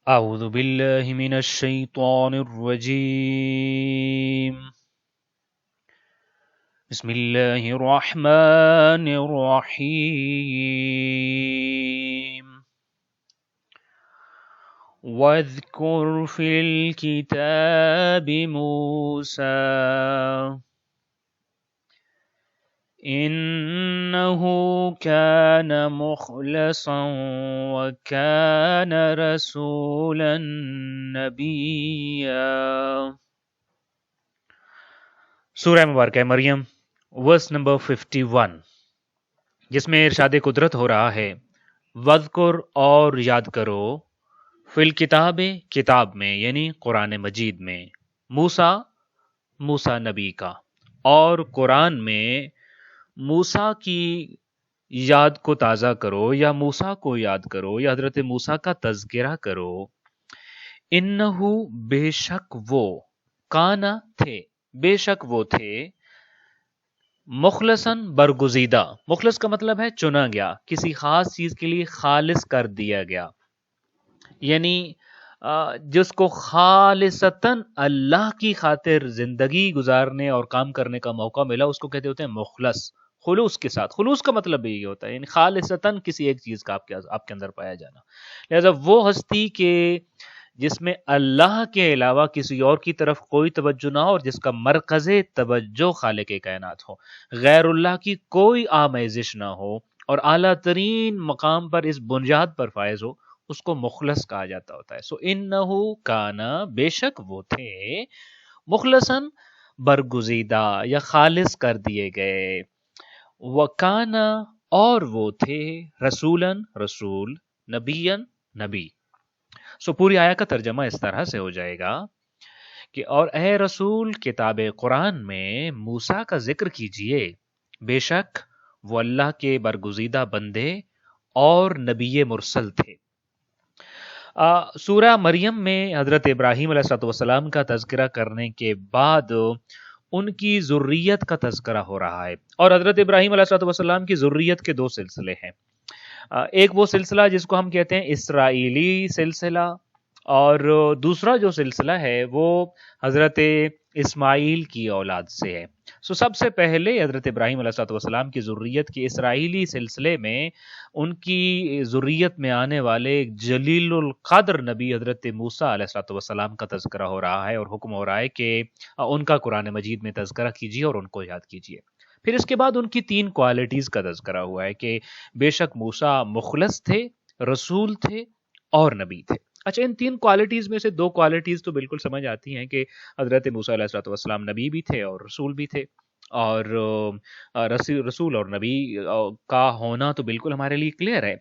أعوذ بالله من الشيطان الرجيم. بسم الله الرحمن الرحيم. واذكر في الكتاب موسى إنه كان مخلصا وكان رسولا نبيا. سورہ مبارکہ مریم ورس نمبر 51، جس میں ارشاد قدرت ہو رہا ہے وذکر اور یاد کرو فی الکتاب کتاب میں یعنی قرآن مجید میں موسیٰ نبی کا، اور قرآن میں موسیٰ کی یاد کو تازہ کرو یا موسیٰ کو یاد کرو یا حضرت موسیٰ کا تذکرہ کرو. انہو بے شک وہ، کانا تھے، بے شک وہ تھے، مخلصاً برگزیدہ. مخلص کا مطلب ہے چنا گیا، کسی خاص چیز کے لیے خالص کر دیا گیا، یعنی جس کو خالصتاً اللہ کی خاطر زندگی گزارنے اور کام کرنے کا موقع ملا اس کو کہتے ہوتے ہیں مخلص. خلوص کے ساتھ، خلوص کا مطلب بھی یہ ہوتا ہے یعنی خالصتاً کسی ایک چیز کا آپ کے اندر پایا جانا. لہذا وہ ہستی کے جس میں اللہ کے علاوہ کسی اور کی طرف کوئی توجہ نہ ہو اور جس کا مرکز توجہ خالق کائنات ہو، غیر اللہ کی کوئی آمیزش نہ ہو اور اعلیٰ ترین مقام پر اس بنیاد پر فائز ہو، اس کو مخلص کہا جاتا ہوتا ہے. سو انہو کانا، بے شک وہ تھے، مخلصاً برگزیدہ یا خالص کر دیے گئے، وکانا اور وہ تھے، رسولاً رسول، نبیاً نبی. سو پوری آیا کا ترجمہ اس طرح سے ہو جائے گا کہ اور اے رسول کتاب قرآن میں موسیٰ کا ذکر کیجئے، بے شک وہ اللہ کے برگزیدہ بندے اور نبی مرسل تھے. سورہ مریم میں حضرت ابراہیم علیہ السلام کا تذکرہ کرنے کے بعد ان کی ذریت کا تذکرہ ہو رہا ہے، اور حضرت ابراہیم علیہ السلام کی ذریت کے دو سلسلے ہیں. ایک وہ سلسلہ جس کو ہم کہتے ہیں اسرائیلی سلسلہ، اور دوسرا جو سلسلہ ہے وہ حضرت اسماعیل کی اولاد سے ہے. سو سب سے پہلے حضرت ابراہیم علیہ السلام کی ذریت کے اسرائیلی سلسلے میں ان کی ذریت میں آنے والے ایک جلیل القدر نبی حضرت موسیٰ علیہ السلام کا تذکرہ ہو رہا ہے، اور حکم ہو رہا ہے کہ ان کا قرآن مجید میں تذکرہ کیجیے اور ان کو یاد کیجیے. پھر اس کے بعد ان کی 3 کوالٹیز کا تذکرہ ہوا ہے کہ بے شک موسیٰ مخلص تھے، رسول تھے اور نبی تھے. اچھا، ان 3 کوالٹیز میں سے 2 کوالٹیز تو بالکل سمجھ آتی ہیں کہ حضرت موسیٰ علیہ السلام نبی بھی تھے اور رسول بھی تھے، اور رسول اور نبی کا ہونا تو بالکل ہمارے لیے کلیئر ہے.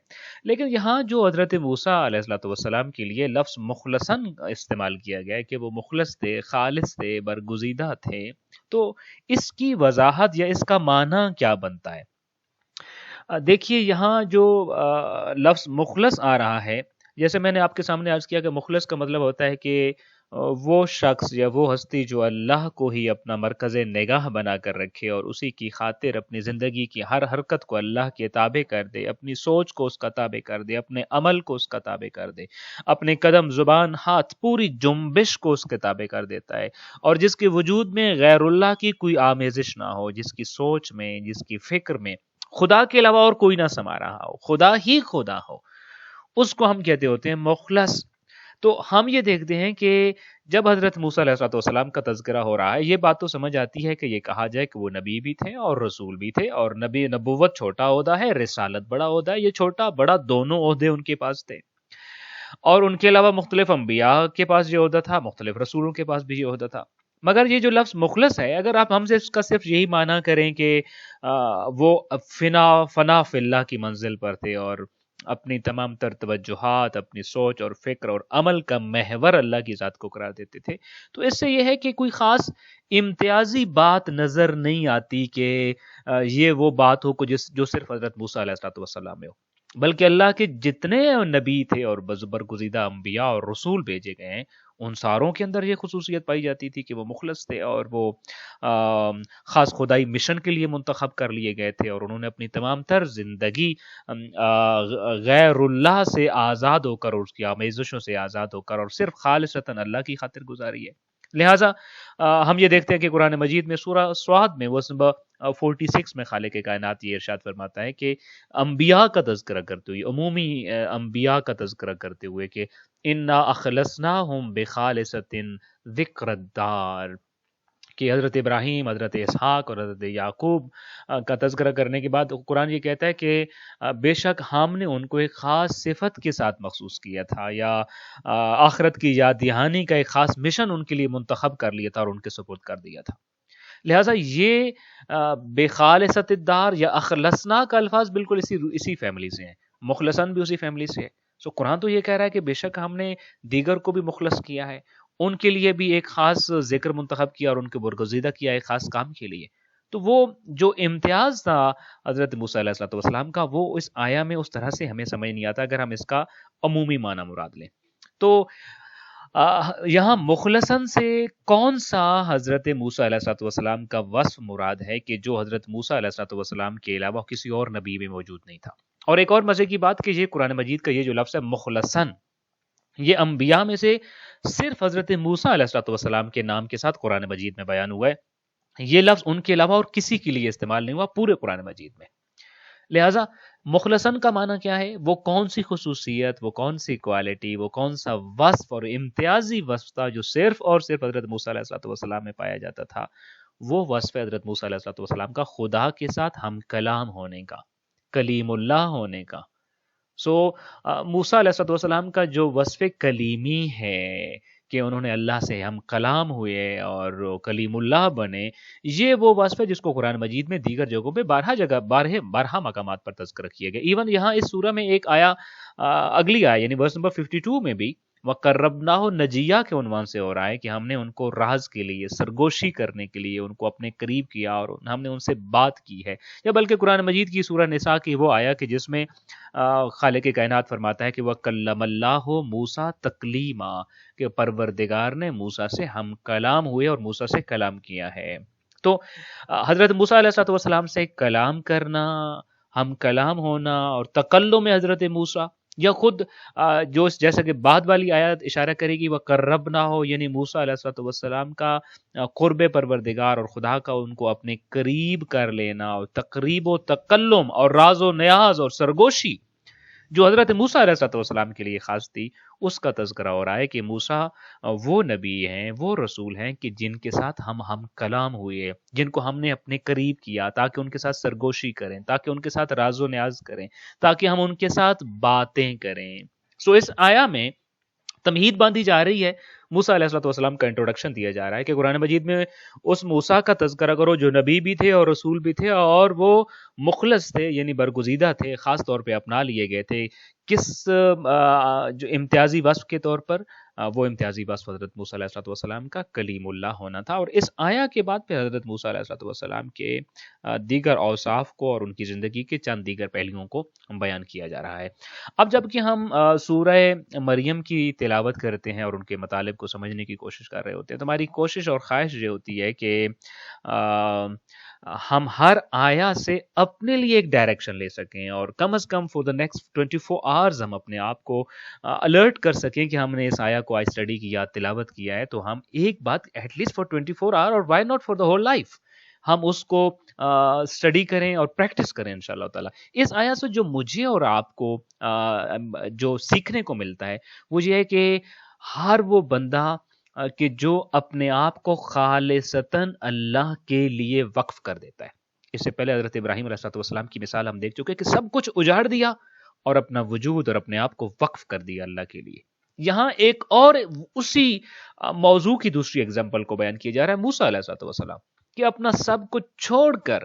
لیکن یہاں جو حضرت موسیٰ علیہ السلام کے لیے لفظ مخلصاً استعمال کیا گیا ہے کہ وہ مخلص تھے، خالص تھے، برگزیدہ تھے، تو اس کی وضاحت یا اس کا معنی کیا بنتا ہے؟ دیکھیے یہاں جو لفظ مخلص آ رہا ہے، جیسے میں نے آپ کے سامنے عرض کیا کہ مخلص کا مطلب ہوتا ہے کہ وہ شخص یا وہ ہستی جو اللہ کو ہی اپنا مرکز نگاہ بنا کر رکھے اور اسی کی خاطر اپنی زندگی کی ہر حرکت کو اللہ کے تابع کر دے، اپنی سوچ کو اس کا تابع کر دے، اپنے عمل کو اس کا تابع کر دے، اپنے قدم، زبان، ہاتھ، پوری جنبش کو اس کے تابع کر دیتا ہے، اور جس کے وجود میں غیر اللہ کی کوئی آمیزش نہ ہو، جس کی سوچ میں، جس کی فکر میں خدا کے علاوہ اور کوئی نہ سما رہا ہو، خدا ہی خدا ہو، اس کو ہم کہتے ہوتے ہیں مخلص. تو ہم یہ دیکھتے ہیں کہ جب حضرت موسیٰ علیہ السلام کا تذکرہ ہو رہا ہے، یہ بات تو سمجھ آتی ہے کہ یہ کہا جائے کہ وہ نبی بھی تھے اور رسول بھی تھے، اور نبوت چھوٹا عہدہ ہے، رسالت بڑا عہدہ ہے. یہ چھوٹا بڑا دونوں عہدے ان کے پاس تھے، اور ان کے علاوہ مختلف انبیاء کے پاس یہ عہدہ تھا، مختلف رسولوں کے پاس بھی یہ عہدہ تھا. مگر یہ جو لفظ مخلص ہے، اگر آپ ہم سے اس کا صرف یہی معنی کریں کہ وہ فنا فی اللہ کی منزل پر تھے اور اپنی تمام تر توجہات، اپنی سوچ اور فکر اور عمل کا محور اللہ کی ذات کو قرار دیتے تھے، تو اس سے یہ ہے کہ کوئی خاص امتیازی بات نظر نہیں آتی کہ یہ وہ بات ہو جو صرف حضرت موسیٰ علیہ السلام میں ہو. بلکہ اللہ کے جتنے نبی تھے اور برگزیدہ انبیاء اور رسول بھیجے گئے ہیں ان ساروں کے اندر یہ خصوصیت پائی جاتی تھی کہ وہ مخلص تھے اور وہ خاص خدائی مشن کے لیے منتخب کر لیے گئے تھے، اور انہوں نے اپنی تمام تر زندگی غیر اللہ سے آزاد ہو کر اور اس کی آمیزشوں سے آزاد ہو کر اور صرف خالصتاً اللہ کی خاطر گزاری ہے۔ لہٰذا ہم یہ دیکھتے ہیں کہ قرآن مجید میں سورہ صاد میں ورس نمبر 46 میں خالق کائنات یہ ارشاد فرماتا ہے کہ انبیاء کا تذکرہ کرتے ہوئے، عمومی انبیاء کا تذکرہ کرتے ہوئے کہ انا اخلصناہم بخالصۃ ذکر الدار، کہ حضرت ابراہیم، حضرت اسحاق اور حضرت یعقوب کا تذکرہ کرنے کے بعد قرآن یہ کہتا ہے کہ بے شک ہم نے ان کو ایک خاص صفت کے ساتھ مخصوص کیا تھا، یا آخرت کی یاد دہانی کا ایک خاص مشن ان کے لیے منتخب کر لیا تھا اور ان کے سپرد کر دیا تھا۔ لہٰذا یہ بے خالصۃ الدار یا اخلصنا کا الفاظ بالکل اسی فیملی سے ہیں، مخلصن بھی اسی فیملی سے ہے۔ سو قرآن تو یہ کہہ رہا ہے کہ بے شک ہم نے دیگر کو بھی مخلص کیا ہے، ان کے لیے بھی ایک خاص ذکر منتخب کیا اور ان کے برگزیدہ کیا ایک خاص کام کے لیے۔ تو وہ جو امتیاز تھا حضرت موسیٰ علیہ الصلوۃ والسلام کا، وہ اس آیا میں اس طرح سے ہمیں سمجھ نہیں آتا اگر ہم اس کا عمومی معنی مراد لیں۔ تو یہاں مخلصن سے کون سا حضرت موسیٰ علیہ الصلوۃ والسلام کا وصف مراد ہے کہ جو حضرت موسیٰ علیہ الصلوۃ والسلام کے علاوہ کسی اور نبی میں موجود نہیں تھا؟ اور ایک اور مزے کی بات کہ یہ قرآن مجید کا یہ جو لفظ ہے مخلصن، یہ انبیاء میں سے صرف حضرت موسیٰ علیہ الصلوۃ والسلام کے نام کے ساتھ قرآن مجید میں بیان ہوا ہے، یہ لفظ ان کے علاوہ اور کسی کے لیے استعمال نہیں ہوا پورے قرآن مجید میں۔ لہٰذا مخلصن کا معنی کیا ہے؟ وہ کون سی خصوصیت، وہ کون سی کوالٹی، وہ کون سا وصف اور امتیازی وصف تھا جو صرف اور صرف حضرت موسیٰ علیہ الصلوۃ والسلام میں پایا جاتا تھا؟ وہ وصف حضرت موسیٰ علیہ الصلوۃ والسلام کا خدا کے ساتھ ہم کلام ہونے کا، کلیم اللہ ہونے کا۔ سو موسیٰ علیہ الصلوۃ والسلام کا جو وصف کلیمی ہے کہ انہوں نے اللہ سے ہم کلام ہوئے اور کلیم اللہ بنے، یہ وہ وصف ہے جس کو قرآن مجید میں دیگر جگہوں پہ بارہا مقامات پر تذکرہ کیا گیا۔ ایون یہاں اس سورہ میں ایک آیا اگلی آیا یعنی ورس نمبر 52 میں بھی وَقَرَّبْنَاهُ نَجِيًّا کے عنوان سے ہو رہا ہے کہ ہم نے ان کو راز کے لیے، سرگوشی کرنے کے لیے ان کو اپنے قریب کیا اور ہم نے ان سے بات کی ہے۔ یا بلکہ قرآن مجید کی سورہ نساء کی وہ آیا کہ جس میں خالق کائنات فرماتا ہے کہ وَكَلَّمَ اللَّهُ مُوسَىٰ تَكْلِيمًا، کہ پروردگار نے موسیٰ سے ہم کلام ہوئے اور موسیٰ سے کلام کیا ہے۔ تو حضرت موسیٰ علیہ الصلوۃ والسلام سے کلام کرنا، ہم کلام ہونا اور تکلم حضرت موسیٰ، یا خود جو جیسا کہ بعد والی آیت اشارہ کرے گی وہ قربنا ہو، یعنی موسیٰ علیہ الصلوۃ والسلام کا قرب پروردگار اور خدا کا ان کو اپنے قریب کر لینا، اور تقریب و تکلم اور راز و نیاز اور سرگوشی جو حضرت موسیٰ علیہ الصلوۃ والسلام کے لیے خاص تھی، اس کا تذکرہ ہو رہا ہے کہ موسیٰ وہ نبی ہیں، وہ رسول ہیں کہ جن کے ساتھ ہم کلام ہوئے، جن کو ہم نے اپنے قریب کیا تاکہ ان کے ساتھ سرگوشی کریں، تاکہ ان کے ساتھ راز و نیاز کریں، تاکہ ہم ان کے ساتھ باتیں کریں۔ سو اس آیا میں تمہید باندھی جا رہی ہے، موسیٰ علیہ الصلوۃ والسلام کا انٹروڈکشن دیا جا رہا ہے کہ قرآن مجید میں اس موسیٰ کا تذکرہ کرو جو نبی بھی تھے اور رسول بھی تھے اور وہ مخلص تھے، یعنی برگزیدہ تھے، خاص طور پہ اپنا لیے گئے تھے۔ کس جو امتیازی وصف کے طور پر؟ وہ امتیازی وصف حضرت موسیٰ علیہ الصلوۃ والسلام کا کلیم اللہ ہونا تھا۔ اور اس آیا کے بعد پہ حضرت موسیٰ علیہ الصلوۃ والسلام کے دیگر اوصاف کو اور ان کی زندگی کے چند دیگر پہلوؤں کو بیان کیا جا رہا ہے۔ اب جب کہ ہم سورہ مریم کی تلاوت کرتے ہیں اور ان کے مطالب کو سمجھنے کی کوشش کر رہے ہوتے ہیں تو ہماری کوشش اور خواہش یہ ہوتی ہے کہ ہم ہر آیا سے اپنے لیے ایک ڈائریکشن لے سکیں، اور کم از کم فور دا نیکسٹ 24 آورز ہم اپنے آپ کو الرٹ کر سکیں کہ ہم نے اس آیا کو آج اسٹڈی کیا، تلاوت کیا ہے، تو ہم ایک بات ایٹ لیسٹ فار 24 آور، اور why not for the whole life, ہم اس کو اسٹڈی کریں اور پریکٹس کریں انشاءاللہ تعالیٰ۔ اس آیا سے جو مجھے اور آپ کو جو سیکھنے کو ملتا ہے وہ یہ ہے کہ ہر وہ بندہ کہ جو اپنے آپ کو خالصتاً اللہ کے لیے وقف کر دیتا ہے۔ اس سے پہلے حضرت ابراہیم علیہ السلام کی مثال ہم دیکھ چکے کہ سب کچھ اجاڑ دیا اور اپنا وجود اور اپنے آپ کو وقف کر دیا اللہ کے لیے۔ یہاں ایک اور اسی موضوع کی دوسری اگزامپل کو بیان کیا جا رہا ہے موسیٰ علیہ السلام، کہ اپنا سب کچھ چھوڑ کر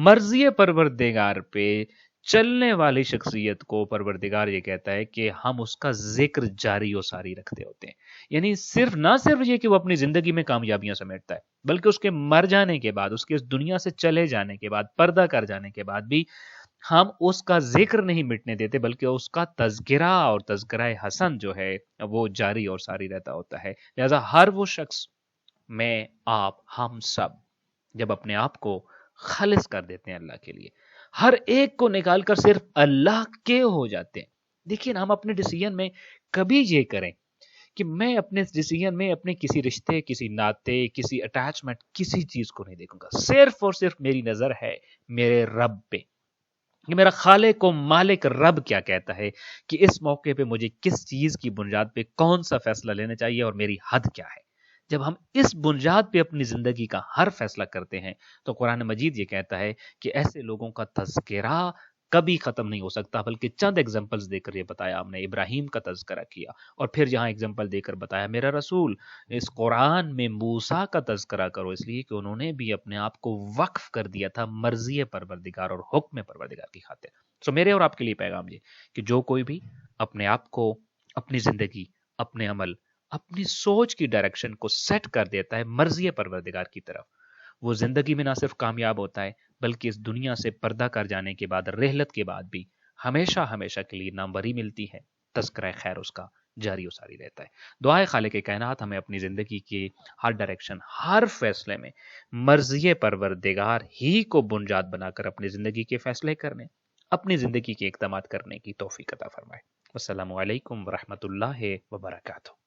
مرضی پروردگار پہ چلنے والی شخصیت کو پروردگار یہ کہتا ہے کہ ہم اس کا ذکر جاری و ساری رکھتے ہوتے ہیں۔ یعنی نہ صرف یہ کہ وہ اپنی زندگی میں کامیابیاں سمیٹتا ہے، بلکہ اس کے مر جانے کے بعد، اس کے اس دنیا سے چلے جانے کے بعد، پردہ کر جانے کے بعد بھی ہم اس کا ذکر نہیں مٹنے دیتے بلکہ اس کا تذکرہ اور تذکرہ حسن جو ہے وہ جاری اور ساری رہتا ہوتا ہے. لہذا ہر وہ شخص، میں، آپ، ہم سب جب اپنے آپ کو خالص کر دیتے ہیں اللہ کے لیے، ہر ایک کو نکال کر صرف اللہ کے ہو جاتے ہیں. دیکھیے نا، ہم اپنے ڈیسیژن میں کبھی یہ کریں کہ میں اپنے ڈیسیژن میں اپنے کسی رشتے، کسی ناطے، کسی اٹیچمنٹ، کسی چیز کو نہیں دیکھوں گا. صرف اور صرف میری نظر ہے میرے رب پہ، کہ میرا خالق و مالک رب کیا کہتا ہے، کہ اس موقع پہ مجھے کس چیز کی بنیاد پہ کون سا فیصلہ لینا چاہیے اور میری حد کیا ہے. جب ہم اس بنیاد پہ اپنی زندگی کا ہر فیصلہ کرتے ہیں تو قرآن مجید یہ کہتا ہے کہ ایسے لوگوں کا تذکرہ کبھی ختم نہیں ہو سکتا. بلکہ چند ایگزامپلز دے کر یہ بتایا ہم نے، ابراہیم کا تذکرہ کیا، اور پھر یہاں ایگزامپل دے کر بتایا میرا رسول اس قرآن میں موسیٰ کا تذکرہ کرو، اس لیے کہ انہوں نے بھی اپنے آپ کو وقف کر دیا تھا مرضی پروردگار اور حکم پروردگار کی خاطر. سو میرے اور آپ کے لیے پیغام یہ کہ جو کوئی بھی اپنے آپ کو، اپنی زندگی، اپنے عمل، اپنی سوچ کی ڈائریکشن کو سیٹ کر دیتا ہے مرضی پروردگار کی طرف، وہ زندگی میں نہ صرف کامیاب ہوتا ہے بلکہ اس دنیا سے پردہ کر جانے کے بعد، رحلت کے بعد بھی ہمیشہ ہمیشہ کے لیے ناموری ملتی ہے. تذکرہ خیر اس کا جاری و ساری رہتا ہے. دعائے خالق کائنات ہمیں اپنی زندگی کی ہر ڈائریکشن، ہر فیصلے میں مرضی پروردگار ہی کو بنیاد بنا کر اپنی زندگی کے فیصلے کرنے، اپنی زندگی کے اقدامات کرنے کی توفیق عطا فرمائے. السلام علیکم ورحمۃ اللہ وبرکاتہ.